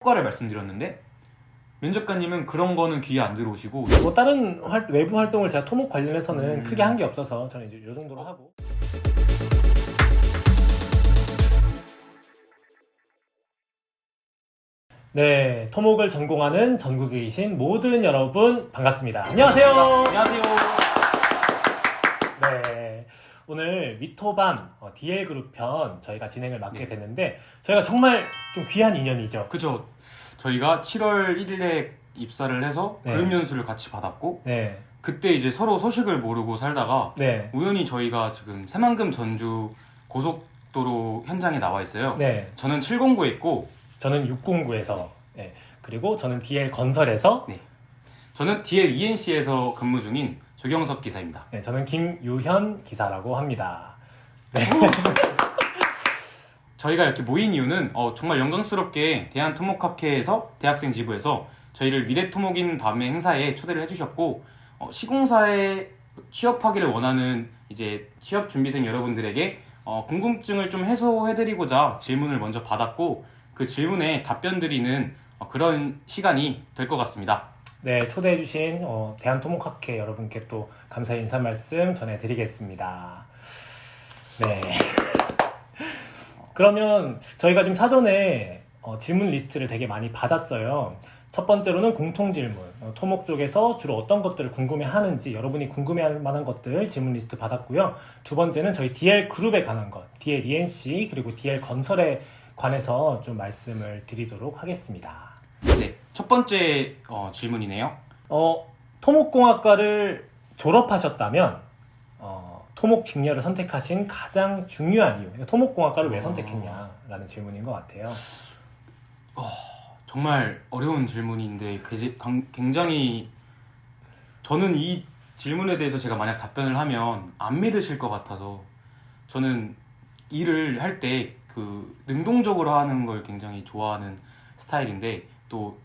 효과를 말씀드렸는데 면접관님은 그런 거는 귀에 안 들어오시고 뭐 다른 외부 활동을 제가 토목 관련해서는 크게 한 게 없어서 저는 이제 이 정도로 하고. 네, 토목을 전공하는 전국에 계신 모든 여러분 반갑습니다. 안녕하세요. 안녕하세요. 네, 오늘 위토밤 DL 그룹 편 저희가 진행을 맡게 됐는데 저희가 정말 좀 귀한 인연이죠. 그죠. 저희가 7월 1일에 입사를 해서 네. 그룹 연수를 같이 받았고 네, 그때 이제 서로 소식을 모르고 살다가 네, 우연히 저희가 지금 새만금 전주 고속도로 현장에 나와 있어요. 네. 저는 709에 있고 저는 609에서 네. 그리고 저는 DL 건설에서 저는 DL ENC에서 근무 중인 조경석 기사입니다. 네, 저는 김유현 기사라고 합니다. 네. 저희가 이렇게 모인 이유는 정말 영광스럽게 대한토목학회에서 대학생 지부에서 저희를 미래토목인 밤의 행사에 초대를 해주셨고 시공사에 취업하기를 원하는 이제 취업준비생 여러분들에게 궁금증을 좀 해소해드리고자 질문을 먼저 받았고 그 질문에 답변 드리는 그런 시간이 될 것 같습니다. 네, 초대해주신 대한토목학회 여러분께 또 감사의 인사 말씀 전해드리겠습니다. 네. 그러면 저희가 지금 사전에 질문 리스트를 되게 많이 받았어요. 첫 번째로는 공통 질문, 토목 쪽에서 주로 어떤 것들을 궁금해하는지 여러분이 궁금해할 만한 것들 질문 리스트 받았고요. 두 번째는 저희 DL 그룹에 관한 것, DL ENC 그리고 DL 건설에 관해서 좀 말씀을 드리도록 하겠습니다. 네, 첫 번째 질문이네요. 토목공학과를 졸업하셨다면 토목 직렬을 선택하신 가장 중요한 이유, 토목공학과를 왜 선택했냐라는 질문인 것 같아요. 정말 어려운 질문인데 굉장히 저는 이 질문에 대해서 제가 만약 답변을 하면 안 믿으실 것 같아서 저는 일을 할 때 그 능동적으로 하는 걸 굉장히 좋아하는 스타일인데 또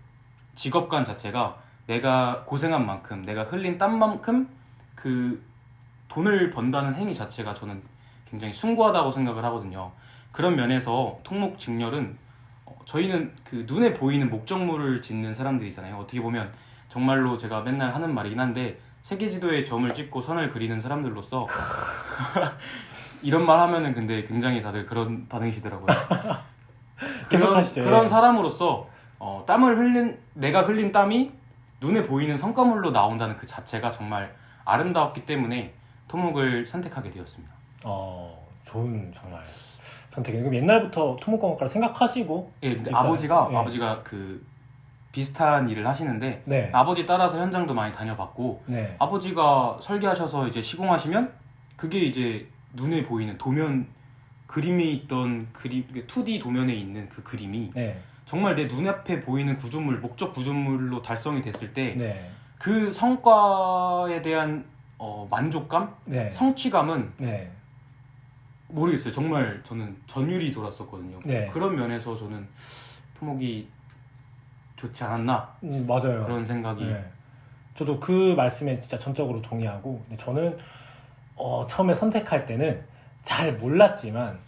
직업관 자체가 내가 고생한 만큼 내가 흘린 땀만큼 그 돈을 번다는 행위 자체가 저는 굉장히 숭고하다고 생각을 하거든요. 그런 면에서 토목 직렬은 저희는 그 눈에 보이는 목적물을 짓는 사람들이잖아요. 어떻게 보면 정말로 제가 맨날 하는 말이긴 한데 세계지도에 점을 찍고 선을 그리는 사람들로서 이런 말 하면은 근데 굉장히 다들 그런 반응이시더라고요. 계속하시죠. 그런 사람으로서 내가 흘린 땀이 눈에 보이는 성과물로 나온다는 그 자체가 정말 아름다웠기 때문에 토목을 선택하게 되었습니다. 좋은 정말 선택이네요. 그럼 옛날부터 토목공학과를 생각하시고? 예, 근데 아버지가 그 비슷한 일을 하시는데 네. 아버지 따라서 현장도 많이 다녀봤고 네. 아버지가 설계하셔서 이제 시공하시면 그게 이제 눈에 보이는 도면 그림이 있던 2D 도면에 있는 그 그림이 네. 정말 내 눈앞에 보이는 구조물, 목적 구조물로 달성이 됐을 때 네. 그 성과에 대한 만족감, 네. 성취감은 네. 모르겠어요. 정말 저는 전율이 돌았었거든요. 네. 그런 면에서 저는 토목이 좋지 않았나 맞아요. 그런 생각이. 네. 저도 그 말씀에 진짜 전적으로 동의하고 근데 저는 처음에 선택할 때는 잘 몰랐지만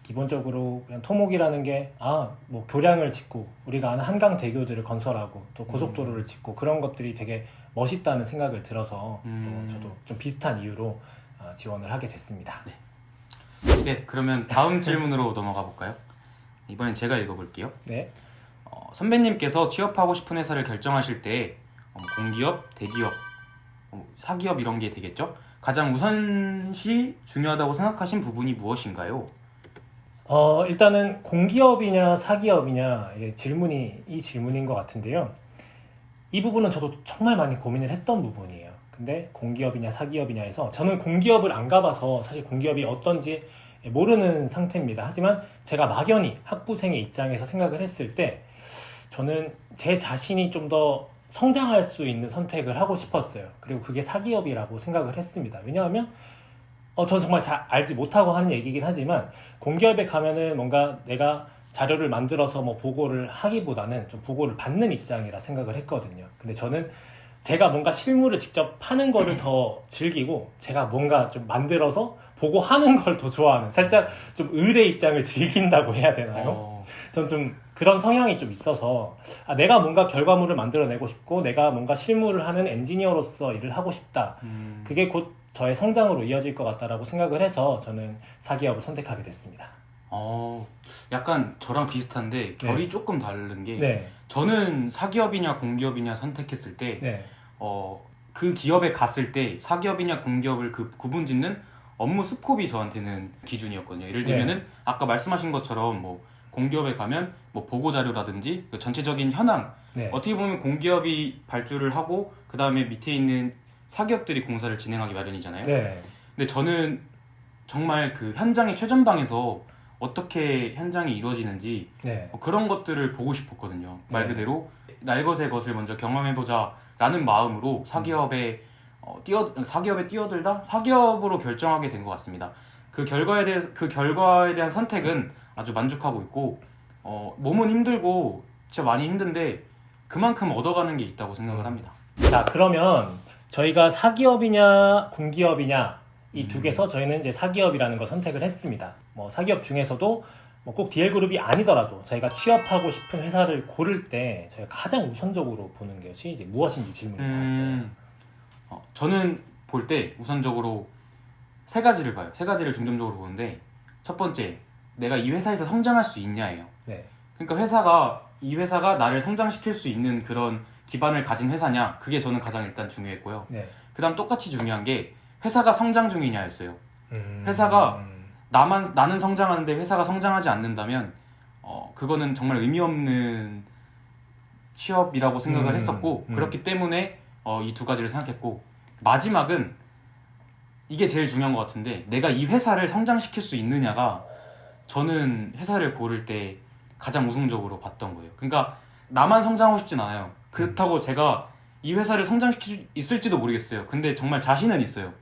기본적으로 그냥 토목이라는 게 뭐 교량을 짓고 우리가 아는 한강 대교들을 건설하고 또 고속도로를 짓고 그런 것들이 되게 멋있다는 생각을 들어서 또 저도 좀 비슷한 이유로 지원을 하게 됐습니다. 네, 그러면 다음 질문으로 넘어가 볼까요? 이번엔 제가 읽어볼게요. 네. 선배님께서 취업하고 싶은 회사를 결정하실 때 공기업, 대기업, 사기업 이런 게 되겠죠? 가장 우선시 중요하다고 생각하신 부분이 무엇인가요? 일단은 공기업이냐 사기업이냐 이 질문인 것 같은데요. 이 부분은 저도 정말 많이 고민을 했던 부분이에요. 근데 공기업이냐 사기업이냐에서 저는 공기업을 안 가봐서 사실 공기업이 어떤지 모르는 상태입니다. 하지만 제가 막연히 학부생의 입장에서 생각을 했을 때 저는 제 자신이 좀 더 성장할 수 있는 선택을 하고 싶었어요. 그리고 그게 사기업이라고 생각을 했습니다. 왜냐하면 저는 정말 잘 알지 못하고 하는 얘기긴 하지만 공기업에 가면은 뭔가 내가 자료를 만들어서 뭐 보고를 하기보다는 좀 보고를 받는 입장이라 생각을 했거든요. 근데 저는 제가 뭔가 실물을 직접 하는 거를 더 즐기고 제가 뭔가 좀 만들어서 보고하는 걸 더 좋아하는 살짝 좀 을의 입장을 즐긴다고 해야 되나요? 전 좀 그런 성향이 좀 있어서 내가 뭔가 결과물을 만들어내고 싶고 내가 뭔가 실무를 하는 엔지니어로서 일을 하고 싶다. 그게 곧 저의 성장으로 이어질 것 같다라고 생각을 해서 저는 사기업을 선택하게 됐습니다. 약간 저랑 비슷한데 결이 네. 조금 다른 게 네. 저는 사기업이냐 공기업이냐 선택했을 때 네. 그 기업에 갔을 때 사기업이냐 공기업을 구분 짓는 업무 스콥이 저한테는 기준이었거든요. 예를 들면은 아까 말씀하신 것처럼 뭐 공기업에 가면 뭐 보고 자료라든지 그 전체적인 현황 네. 어떻게 보면 공기업이 발주를 하고 그 다음에 밑에 있는 사기업들이 공사를 진행하기 마련이잖아요. 네. 근데 저는 정말 그 현장의 최전방에서 어떻게 현장이 이루어지는지 네. 그런 것들을 보고 싶었거든요. 말 네. 그대로 날 것의 것을 먼저 경험해보자 라는 마음으로 사기업에 뛰어들다 사기업으로 결정하게 된 것 같습니다. 그 결과에 대한 선택은 아주 만족하고 있고 몸은 힘들고 진짜 많이 힘든데 그만큼 얻어가는 게 있다고 생각을 합니다. 자, 그러면 저희가 사기업이냐 공기업이냐 이 두 개서 저희는 이제 사기업이라는 걸 선택을 했습니다. 뭐 사기업 중에서도 뭐 꼭 DL그룹이 아니더라도 저희가 취업하고 싶은 회사를 고를 때 저희가 가장 우선적으로 보는 것이 이제 무엇인지 질문이 나왔어요. 저는 볼 때 우선적으로 세 가지를 봐요. 세 가지를 중점적으로 보는데 첫 번째, 내가 이 회사에서 성장할 수 있냐예요. 네. 그러니까 이 회사가 나를 성장시킬 수 있는 그런 기반을 가진 회사냐, 그게 저는 가장 일단 중요했고요. 네. 그다음 똑같이 중요한 게 회사가 성장 중이냐였어요. 회사가 나는 성장하는데 회사가 성장하지 않는다면 그거는 정말 의미 없는 취업이라고 생각을 했었고 그렇기 때문에 이 두 가지를 생각했고 마지막은 이게 제일 중요한 것 같은데 내가 이 회사를 성장시킬 수 있느냐가 저는 회사를 고를 때 가장 우선적으로 봤던 거예요. 그러니까 나만 성장하고 싶진 않아요. 그렇다고 제가 이 회사를 성장시킬 수 있을지도 모르겠어요. 근데 정말 자신은 있어요.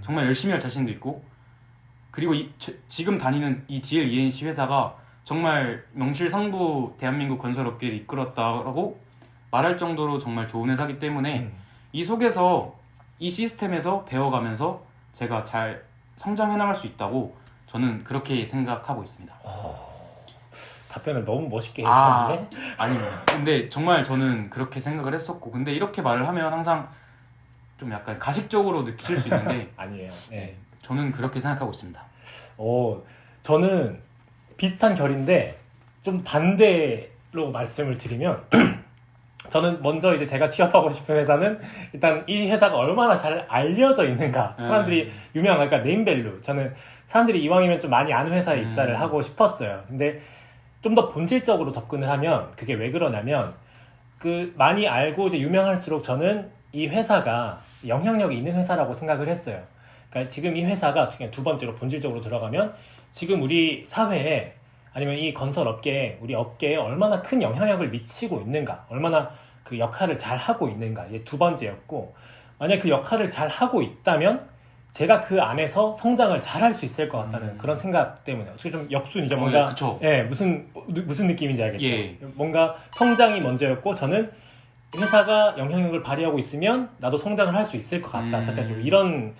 정말 열심히 할 자신도 있고 그리고 지금 다니는 이 DL-ENC 회사가 정말 명실상부 대한민국 건설업계를 이끌었다라고 말할 정도로 정말 좋은 회사이기 때문에 이 속에서 이 시스템에서 배워가면서 제가 잘 성장해 나갈 수 있다고 저는 그렇게 생각하고 있습니다. 답변을 너무 멋있게 해주셨는데 아닙니다. 근데 정말 저는 그렇게 생각을 했었고 근데 이렇게 말을 하면 항상 좀 약간 가식적으로 느끼실 수 있는데 아니에요. 네. 저는 그렇게 생각하고 있습니다. 저는 비슷한 결인데 좀 반대로 말씀을 드리면 저는 먼저 이제 제가 취업하고 싶은 회사는 일단 이 회사가 얼마나 잘 알려져 있는가 사람들이 유명한 그러니까 네임밸류 저는 사람들이 이왕이면 좀 많이 아는 회사에 입사를 하고 싶었어요. 근데 좀 더 본질적으로 접근을 하면 그게 왜 그러냐면 그 많이 알고 이제 유명할수록 저는 이 회사가 영향력이 있는 회사라고 생각을 했어요. 그러니까 지금 이 회사가 두 번째로 본질적으로 들어가면 지금 우리 사회에 아니면 이 건설 업계에 우리 업계에 얼마나 큰 영향력을 미치고 있는가, 얼마나 그 역할을 잘 하고 있는가 이게 두 번째였고 만약 그 역할을 잘 하고 있다면 제가 그 안에서 성장을 잘 할 수 있을 것 같다는 그런 생각 때문에 어떻게 좀 역순이죠. 뭔가 그쵸. 무슨 느낌인지 알겠죠. 예. 뭔가 성장이 먼저였고 저는 회사가 영향력을 발휘하고 있으면 나도 성장을 할 수 있을 것 같다. 살짝 좀 이런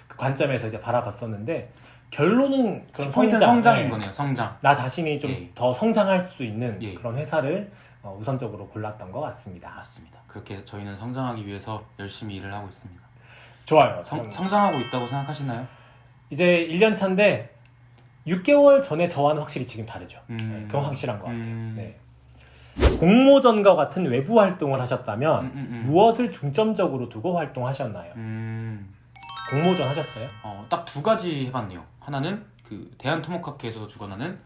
그 관점에서 이제 바라봤었는데 결론은 그런 포인트는 성장인 거네요. 성장. 나 자신이 좀 더 성장할 수 있는 예. 그런 회사를 우선적으로 골랐던 것 같습니다. 맞습니다. 그렇게 저희는 성장하기 위해서 열심히 일을 하고 있습니다. 좋아요. 성장하고 있다고 생각하시나요? 이제 1년 차인데 6개월 전에 저와는 확실히 지금 다르죠. 네, 그건 확실한 것 같아요. 네. 공모전과 같은 외부 활동을 하셨다면 무엇을 중점적으로 두고 활동하셨나요? 공모전 하셨어요? 딱 두 가지 해봤네요. 하나는 그 대한토목학회에서 주관하는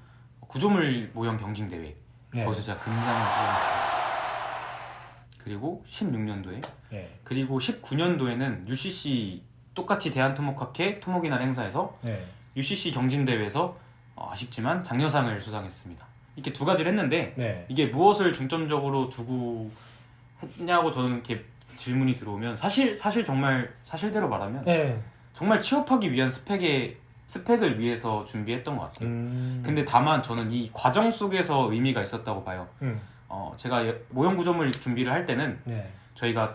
구조물 모형 경진 대회. 네. 거기서 제가 금상을 수상했어요. 그리고 16년도에 네. 그리고 19년도에는 UCC 똑같이 대한토목학회 토목이날 행사에서 네. UCC 경진 대회에서 아쉽지만 장려상을 수상했습니다. 이렇게 두 가지를 했는데 네. 이게 무엇을 중점적으로 두고 했냐고 저는 이렇게 질문이 들어오면 사실 정말 사실대로 말하면 네. 정말 취업하기 위한 스펙을 위해서 준비했던 것 같아요. 근데 다만 저는 이 과정 속에서 의미가 있었다고 봐요. 제가 모형 구조물 준비를 할 때는 네. 저희가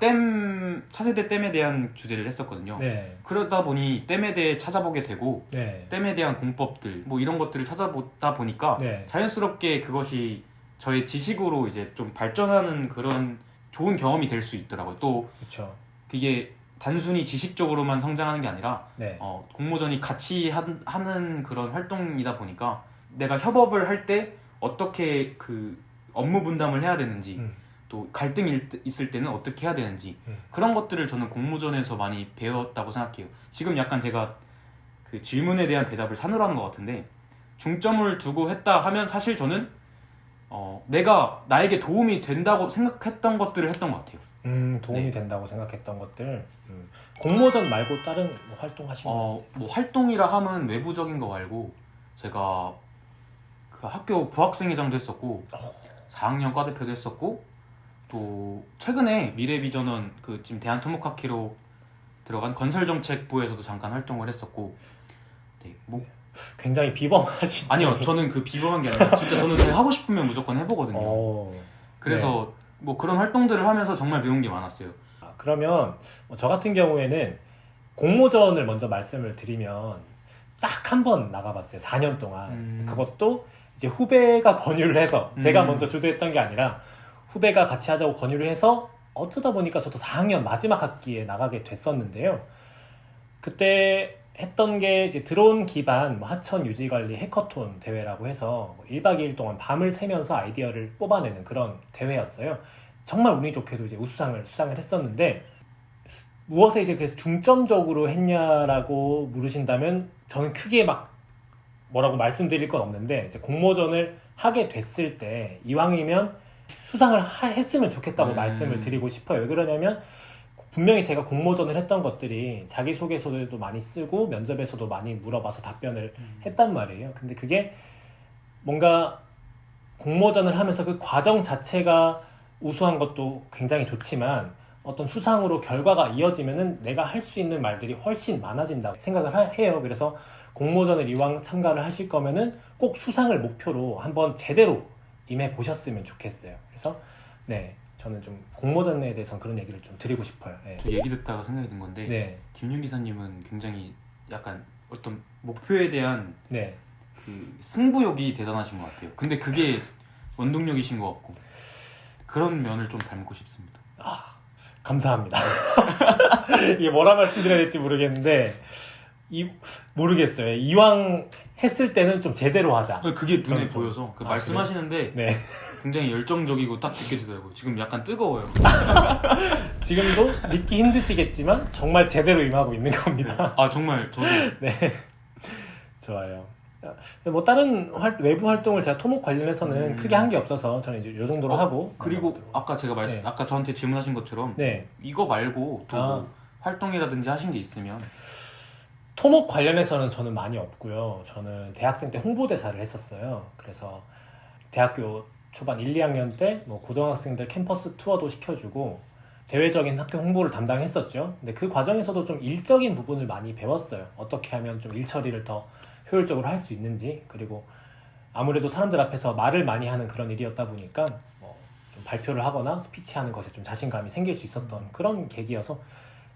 차세대 댐에 대한 주제를 했었거든요. 네. 그러다 보니 댐에 대해 찾아보게 되고 네. 댐에 대한 공법들 뭐 이런 것들을 찾아보다 보니까 네. 자연스럽게 그것이 저의 지식으로 이제 좀 발전하는 그런 좋은 경험이 될 수 있더라고요. 또 그렇죠. 그게 단순히 지식적으로만 성장하는 게 아니라 네. 공모전이 같이 하는 그런 활동이다 보니까 내가 협업을 할 때 어떻게 그 업무 분담을 해야 되는지 또 갈등이 있을 때는 어떻게 해야 되는지 그런 것들을 저는 공모전에서 많이 배웠다고 생각해요. 지금 약간 제가 그 질문에 대한 대답을 사누라는 것 같은데 중점을 두고 했다 하면 사실 저는 내가 나에게 도움이 된다고 생각했던 것들을 했던 것 같아요. 도움이 네. 된다고 생각했던 것들. 공모전 말고 다른 뭐 활동하신 거 있어요? 뭐 활동이라 하면 외부적인 거 말고 제가 그 학교 부학생회장도 했었고 4학년 과대표도 했었고 또 최근에 미래비전원 그 지금 대한토목학회로 들어간 건설정책부에서도 잠깐 활동을 했었고 네, 뭐 굉장히 비범하신. 아니요 저는 그 비범한 게 아니라 진짜 저는 제가 하고 싶으면 무조건 해보거든요. 그래서 뭐 그런 활동들을 하면서 정말 배운 게 많았어요. 그러면 저 같은 경우에는 공모전을 먼저 말씀을 드리면 딱 한 번 나가봤어요. 4년 동안. 그것도 이제 후배가 권유를 해서 제가 먼저 주도했던 게 아니라 후배가 같이 하자고 권유를 해서 어쩌다 보니까 저도 4학년 마지막 학기에 나가게 됐었는데요. 그때 했던 게 이제 드론 기반 하천 유지관리 해커톤 대회라고 해서 1박 2일 동안 밤을 새면서 아이디어를 뽑아내는 그런 대회였어요. 정말 운이 좋게도 이제 수상을 했었는데 무엇에 이제 그래서 중점적으로 했냐라고 물으신다면 저는 크게 막 뭐라고 말씀드릴 건 없는데 이제 공모전을 하게 됐을 때 이왕이면 수상을 했으면 좋겠다고 말씀을 드리고 싶어요. 왜 그러냐면 분명히 제가 공모전을 했던 것들이 자기소개서도 많이 쓰고 면접에서도 많이 물어봐서 답변을 했단 말이에요. 근데 그게 뭔가 공모전을 하면서 그 과정 자체가 우수한 것도 굉장히 좋지만 어떤 수상으로 결과가 이어지면은 내가 할 수 있는 말들이 훨씬 많아진다고 생각을 해요. 그래서 공모전을 이왕 참가를 하실 거면은 꼭 수상을 목표로 한번 제대로 임해 보셨으면 좋겠어요. 그래서 네, 저는 좀 공모전에 대해서 그런 얘기를 좀 드리고 싶어요. 네. 저 얘기 듣다가 생각이 든 건데 네. 김윤 기사님은 굉장히 약간 어떤 목표에 대한 네. 그 승부욕이 대단하신 것 같아요. 근데 그게 원동력이신 것 같고 그런 면을 좀 닮고 싶습니다. 감사합니다. 이게 뭐라 말씀드려야 될지 모르겠는데 모르겠어요. 이왕 했을 때는 좀 제대로 하자. 그게 눈에 저는 보여서 말씀하시는데 네. 굉장히 열정적이고 딱 느껴지더라고요. 지금 약간 뜨거워요. 지금도 믿기 힘드시겠지만 정말 제대로 임하고 있는 겁니다. 아 정말 저도 네. 좋아요. 뭐 다른 외부 활동을 제가 토목 관련해서는 크게 한 게 없어서 저는 이제 이 정도로 하고 그리고 아까 제가 네. 아까 저한테 질문하신 것처럼 네. 이거 말고 또 뭐 활동이라든지 하신 게 있으면 토목 관련해서는 저는 많이 없고요. 저는 대학생 때 홍보대사를 했었어요. 그래서 대학교 초반 1, 2학년 때 뭐 고등학생들 캠퍼스 투어도 시켜주고 대외적인 학교 홍보를 담당했었죠. 근데 그 과정에서도 좀 일적인 부분을 많이 배웠어요. 어떻게 하면 좀 일 처리를 더 효율적으로 할 수 있는지, 그리고 아무래도 사람들 앞에서 말을 많이 하는 그런 일이었다 보니까 뭐 좀 발표를 하거나 스피치하는 것에 좀 자신감이 생길 수 있었던 그런 계기여서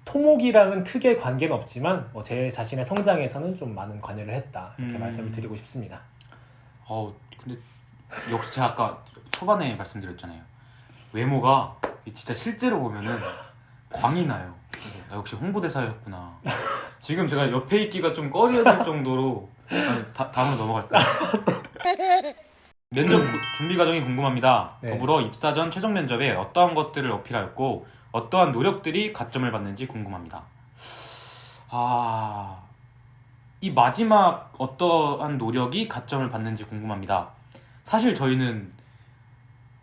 토목이랑은 크게 관계는 없지만 뭐 제 자신의 성장에서는 좀 많은 관여를 했다 이렇게 말씀을 드리고 싶습니다. 근데 역시 제가 아까 초반에 말씀드렸잖아요. 외모가 진짜 실제로 보면은 광이 나요. 그래서 역시 홍보대사였구나. 지금 제가 옆에 있기가 좀 꺼려질 정도로 다음으로 넘어갈까요? 면접 준비 과정이 궁금합니다. 네. 더불어 입사 전 최종 면접에 어떠한 것들을 어필하였고 어떠한 노력들이 가점을 받는지 궁금합니다. 이 마지막 어떠한 노력이 가점을 받는지 궁금합니다. 사실 저희는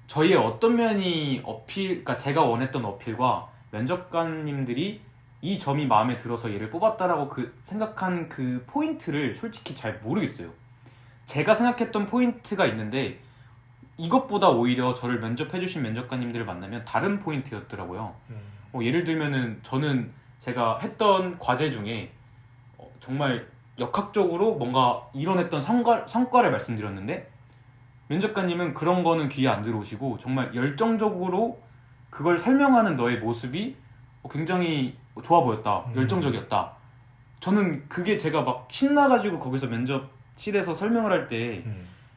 저희의 어떤 면이 그러니까 제가 원했던 어필과 면접관님들이 이 점이 마음에 들어서 얘를 뽑았다라고 생각한 그 포인트를 솔직히 잘 모르겠어요. 제가 생각했던 포인트가 있는데 이것보다 오히려 저를 면접해주신 면접관님들을 만나면 다른 포인트였더라고요. 예를 들면은 저는 제가 했던 과제 중에 정말 역학적으로 뭔가 이뤄냈던 성과를 말씀드렸는데 면접관님은 그런 거는 귀에 안 들어오시고 정말 열정적으로 그걸 설명하는 너의 모습이 굉장히 좋아 보였다, 열정적이었다. 저는 그게 제가 막 신나가지고 거기서 면접실에서 설명을 할 때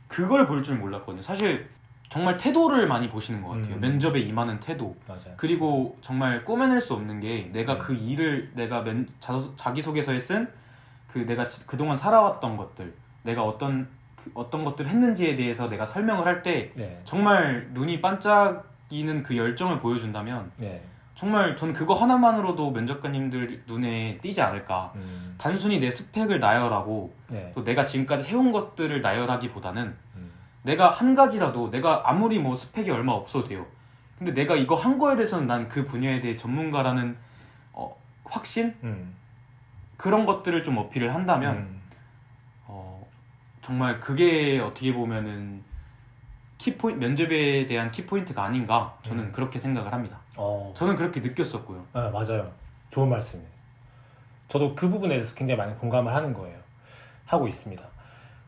그걸 볼 줄 몰랐거든요. 사실 정말 태도를 많이 보시는 것 같아요. 면접에 임하는 태도. 맞아요. 그리고 정말 꾸며낼 수 없는 게 내가 그 일을 내가 자기소개서에 쓴 그 내가 그동안 살아왔던 것들, 내가 어떤 것들을 했는지에 대해서 내가 설명을 할 때 네. 정말 눈이 반짝이는 그 열정을 보여준다면 네. 정말 전 그거 하나만으로도 면접관님들 눈에 띄지 않을까. 단순히 내 스펙을 나열하고 네. 또 내가 지금까지 해온 것들을 나열하기보다는 내가 한 가지라도, 내가 아무리 뭐 스펙이 얼마 없어도 돼요. 근데 내가 이거 한 거에 대해서는 난 그 분야에 대해 전문가라는 확신? 그런 것들을 좀 어필을 한다면 정말 그게 어떻게 보면은 면접에 대한 키포인트가 아닌가, 저는 그렇게 생각을 합니다. 저는 그렇게 느꼈었고요. 맞아요. 좋은 말씀이에요. 저도 그 부분에 대해서 굉장히 많이 공감을 하고 있습니다.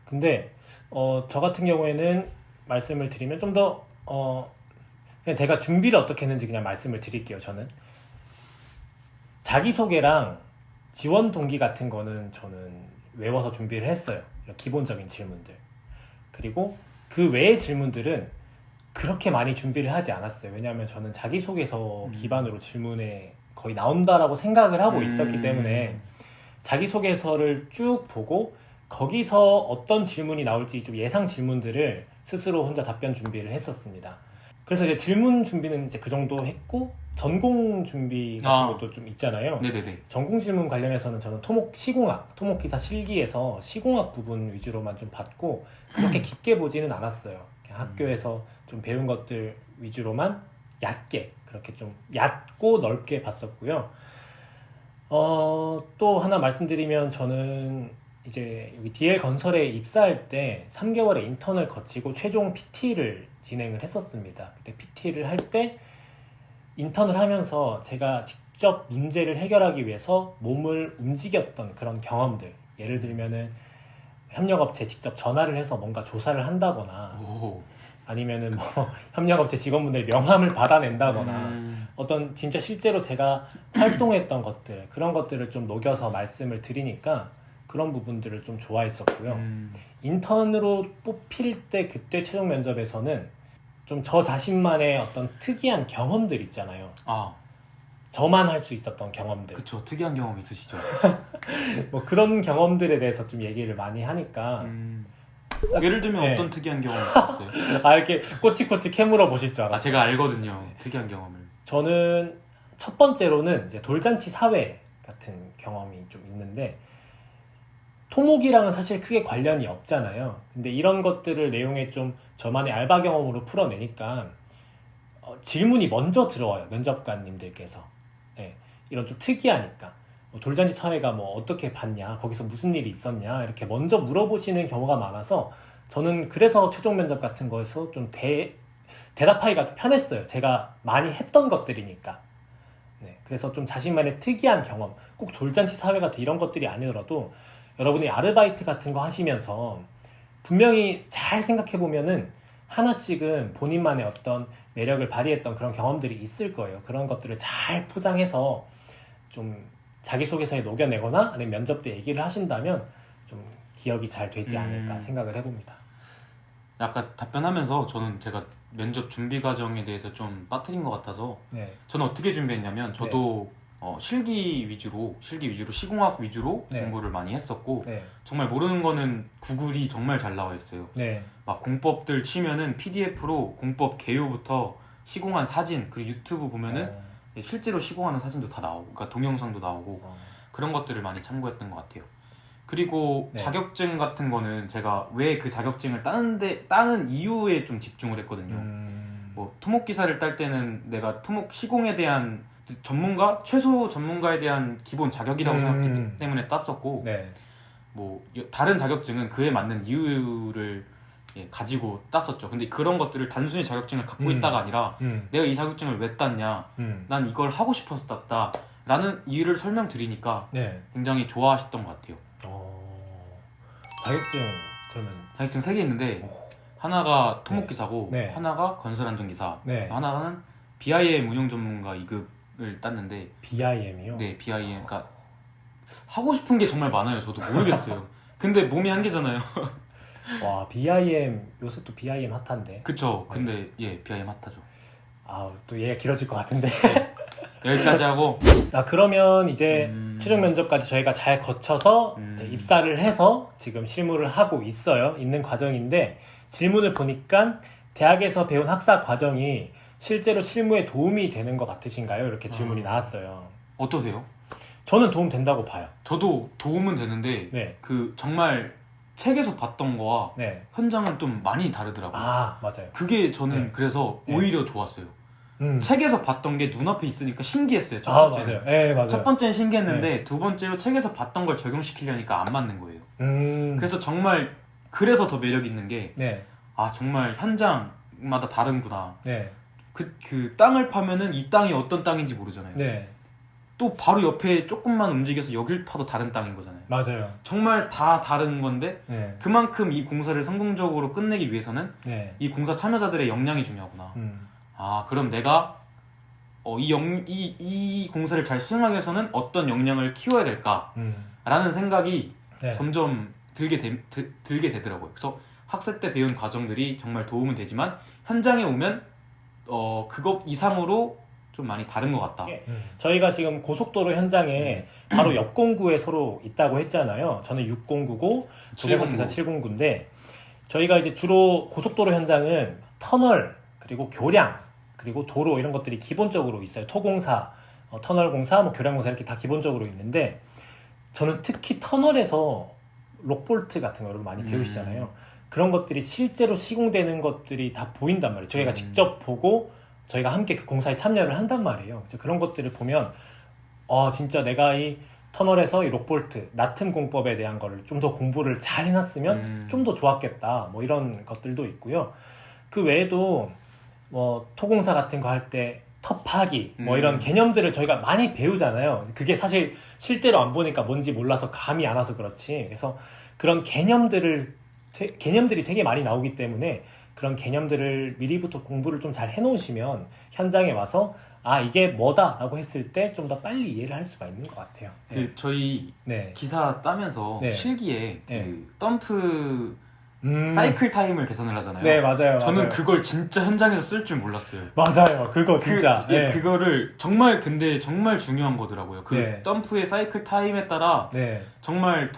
근데 저 같은 경우에는 말씀을 드리면 좀 더 그냥 제가 준비를 어떻게 했는지 그냥 말씀을 드릴게요. 저는 자기소개랑 지원 동기 같은 거는 저는 외워서 준비를 했어요. 이런 기본적인 질문들. 그리고 그 외의 질문들은 그렇게 많이 준비를 하지 않았어요. 왜냐하면 저는 자기소개서 기반으로 질문에 거의 나온다라고 생각을 하고 있었기 때문에 자기소개서를 쭉 보고 거기서 어떤 질문이 나올지 좀 예상 질문들을 스스로 혼자 답변 준비를 했었습니다. 그래서 이제 질문 준비는 이제 그 정도 했고, 전공 준비 같은 것도 좀 있잖아요. 네네네. 전공 질문 관련해서는 저는 토목기사 실기에서 시공학 부분 위주로만 좀 봤고, 그렇게 깊게 보지는 않았어요. 그냥 학교에서 좀 배운 것들 위주로만 얕게, 그렇게 좀 얕고 넓게 봤었고요. 또 하나 말씀드리면 저는 이제 여기 DL 건설에 입사할 때 3개월의 인턴을 거치고 최종 PT를 진행을 했었습니다. 그때 PT를 할 때 인턴을 하면서 제가 직접 문제를 해결하기 위해서 몸을 움직였던 그런 경험들, 예를 들면은 협력업체에 직접 전화를 해서 뭔가 조사를 한다거나 아니면은 뭐 협력업체 직원분들의 명함을 받아낸다거나 어떤 진짜 실제로 제가 활동했던 것들, 그런 것들을 좀 녹여서 말씀을 드리니까 그런 부분들을 좀 좋아했었고요. 인턴으로 뽑힐 때 그때 최종 면접에서는 좀 저 자신만의 어떤 특이한 경험들 있잖아요. 저만 할 수 있었던 경험들. 그쵸. 특이한 경험 있으시죠? 뭐 그런 경험들에 대해서 좀 얘기를 많이 하니까 예를 들면 어떤 특이한 경험이 있었어요? 이렇게 꼬치꼬치 캐물어 보실 줄 알았어요. 제가 알거든요. 특이한 경험을. 저는 첫 번째로는 이제 돌잔치 사회 같은 경험이 좀 있는데, 토목이랑은 사실 크게 관련이 없잖아요. 근데 이런 것들을 내용에 좀 저만의 알바 경험으로 풀어내니까 질문이 먼저 들어와요. 면접관님들께서. 네, 이런 좀 특이하니까. 돌잔치 사회가 뭐 어떻게 봤냐, 거기서 무슨 일이 있었냐, 이렇게 먼저 물어보시는 경우가 많아서 저는 그래서 최종 면접 같은 거에서 좀 대답하기가 좀 편했어요. 제가 많이 했던 것들이니까. 네, 그래서 좀 자신만의 특이한 경험, 꼭 돌잔치 사회 같은 이런 것들이 아니더라도 여러분이 아르바이트 같은 거 하시면서 분명히 잘 생각해보면은 하나씩은 본인만의 어떤 매력을 발휘했던 그런 경험들이 있을 거예요. 그런 것들을 잘 포장해서 좀 자기소개서에 녹여내거나 아니면 면접 때 얘기를 하신다면 좀 기억이 잘 되지 않을까 생각을 해봅니다. 아까 답변하면서 저는 제가 면접 준비 과정에 대해서 좀 빠뜨린 것 같아서 저는 어떻게 준비했냐면 저도 실기 위주로 시공학 위주로 공부를 많이 했었고 정말 모르는 거는 구글이 정말 잘 나와 있어요. 막 공법들 치면은 PDF로 공법 개요부터 시공한 사진, 그리고 유튜브 보면은 실제로 시공하는 사진도 다 나오고, 그러니까 동영상도 나오고 그런 것들을 많이 참고했던 것 같아요. 그리고 자격증 같은 거는 제가 왜 그 자격증을 따는 이유에 좀 집중을 했거든요. 뭐 토목기사를 딸 때는 내가 토목 시공에 대한 최소 전문가에 대한 기본 자격이라고 생각했기 때문에 땄었고, 뭐 다른 자격증은 그에 맞는 이유를 가지고 땄었죠. 근데 그런 것들을 단순히 자격증을 갖고 있다가 아니라 내가 이 자격증을 왜 땄냐, 난 이걸 하고 싶어서 땄다 라는 이유를 설명드리니까 굉장히 좋아하셨던 것 같아요. 자격증 3개 있는데 하나가 토목기사고 하나가 건설안전기사, 하나는 BIM 운영 전문가 2급을 땄는데 BIM이요? 네, BIM. 그러니까 하고 싶은 게 정말 많아요. 저도 모르겠어요. 근데 몸이 한계잖아요. 와, BIM 요새 또 BIM 핫한데. 그쵸. 근데 예, BIM 핫하죠. 아, 또 얘가 길어질 것 같은데. 여기까지 하고 아, 그러면 이제 최종 면접까지 저희가 잘 거쳐서 이제 입사를 해서 지금 실무를 하고 있는 과정인데, 질문을 보니까 대학에서 배운 학사 과정이 실제로 실무에 도움이 되는 것 같으신가요? 이렇게 질문이 나왔어요. 어떠세요? 저는 도움 된다고 봐요. 저도 도움은 되는데 네. 그 정말 책에서 봤던 거와 네. 현장은 좀 많이 다르더라고요. 아, 맞아요. 그게 저는 네. 그래서 네. 오히려 좋았어요. 음. 책에서 봤던 게 눈앞에 있으니까 신기했어요. 첫 아, 번째는. 맞아요. 네, 맞아요. 첫 번째는 신기했는데 두 번째로 책에서 봤던 걸 적용시키려니까 안 맞는 거예요. 그래서 정말 그래서 더 매력 있는 게 네. 아, 정말 현장마다 다른구나. 네. 그 땅을 파면은 이 땅이 어떤 땅인지 모르잖아요. 네. 또 바로 옆에 조금만 움직여서 여길 파도 다른 땅인 거잖아요. 맞아요. 정말 다 다른 건데 네. 그만큼 이 공사를 성공적으로 끝내기 위해서는 네. 이 공사 참여자들의 역량이 중요하구나. 음. 아, 그럼 내가 이 공사를 잘 수행하기 위해서는 어떤 역량을 키워야 될까라는 생각이 네. 점점 들게 되더라고요. 그래서 학생 때 배운 과정들이 정말 도움은 되지만 현장에 오면 그것 이상으로 좀 많이 다른 것 같다. 저희가 지금 고속도로 현장에 바로 옆 공구에 서로 있다고 했잖아요. 저는 6공구고 조계석 기사 7공구인데, 저희가 이제 주로 고속도로 현장은 터널, 그리고 교량, 그리고 도로 이런 것들이 기본적으로 있어요. 토공사, 터널 공사, 뭐 교량 공사 이렇게 다 기본적으로 있는데, 저는 특히 터널에서 록볼트 같은 거 여러분 많이 배우시잖아요. 그런 것들이 실제로 시공되는 것들이 다 보인단 말이에요. 저희가 직접 보고 저희가 함께 그 공사에 참여를 한단 말이에요. 그래서 그런 것들을 보면 진짜 내가 이 터널에서 이 록볼트, 나틈 공법에 대한 거를 좀 더 공부를 잘 해놨으면 좀 더 좋았겠다. 뭐 이런 것들도 있고요. 그 외에도 뭐 토공사 같은 거 할 때 텁하기 뭐 이런 개념들을 저희가 많이 배우잖아요. 그게 사실 실제로 안 보니까 뭔지 몰라서 감이 안 와서 그렇지. 그래서 그런 개념들이 되게 많이 나오기 때문에 그런 개념들을 미리부터 공부를 좀 잘 해놓으시면 현장에 와서 아, 이게 뭐다라고 했을 때 좀 더 빨리 이해를 할 수가 있는 것 같아요. 네. 저희 네. 기사 따면서 네. 실기에 네. 덤프 사이클 타임을 계산을 하잖아요. 네, 맞아요. 저는 맞아요. 그걸 진짜 현장에서 쓸 줄 몰랐어요. 맞아요. 그거 진짜. 네. 그거를 정말 근데 정말 중요한 거더라고요. 그 네. 덤프의 사이클 타임에 따라 네. 정말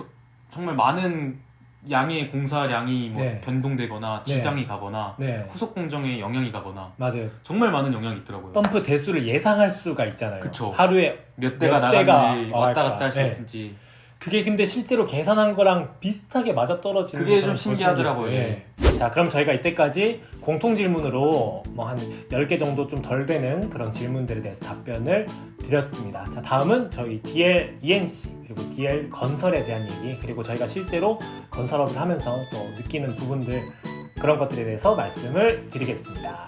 많은 양의 공사량이 뭐 네. 변동되거나 지장이 가거나 네. 후속 공정에 영향이 가거나 맞아요. 정말 많은 영향이 있더라고요. 덤프 대수를 예상할 수가 있잖아요. 그쵸. 하루에 몇 대가 몇 대가 나가는지 왔다 갔다 할 수 네. 있는지 그게 근데 실제로 계산한 거랑 비슷하게 맞아떨어지는 그게 게 좀 신기하더라고요. 예. 자, 그럼 저희가 이때까지 공통 질문으로 뭐 한 10개 정도 좀 덜 되는 그런 질문들에 대해서 답변을 드렸습니다. 자, 다음은 저희 DL ENC 그리고 DL 건설에 대한 얘기, 그리고 저희가 실제로 건설업을 하면서 또 느끼는 부분들, 그런 것들에 대해서 말씀을 드리겠습니다.